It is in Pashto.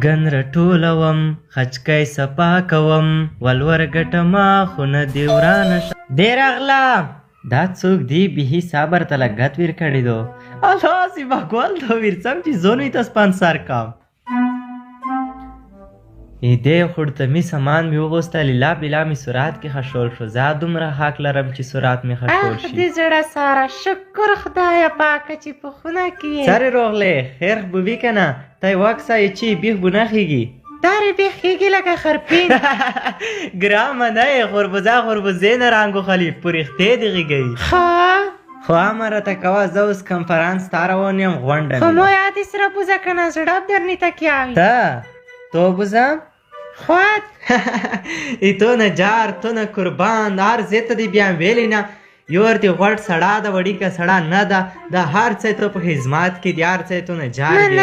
ګن رټولوم خچکۍ صفا کوم ولور ګټمه خو نه دې ورانه دې راغله دا څوک دی بیخي صبر ته لګت ویر کړی دو الله سیبا ګل دو ویرڅم چې زونوی ته سپانسر کام ایده خورده می سامان می وغوسته لیلا بیلا می سرعت که خشول شو زا دومره حق لرم چې سرعت می خشول شي دی زړه ساره شکر خدای پاکه چې په خونه کې سره روغله خیر بوبی کنه تای واکسا چی بیخ بونه خیگی داره بیخیگی لگه خرپین گرام نه خوربوزه نه رنگو خلیف پریخته دیگه گی خو امره تا کوا زوز کنفرانس تاروانیم غونډه خو مو یادی سره بوزه کنه زړه درنی تکیاوی تا تو بوزم خواد ای تو نه جار تو نه قربان هر زیت دی بیان ویلی نه یور دی غوړ سړا د وړي کا سړا نه ده د هر څه ته په خدمت کې دی هر څه ته نه جار دی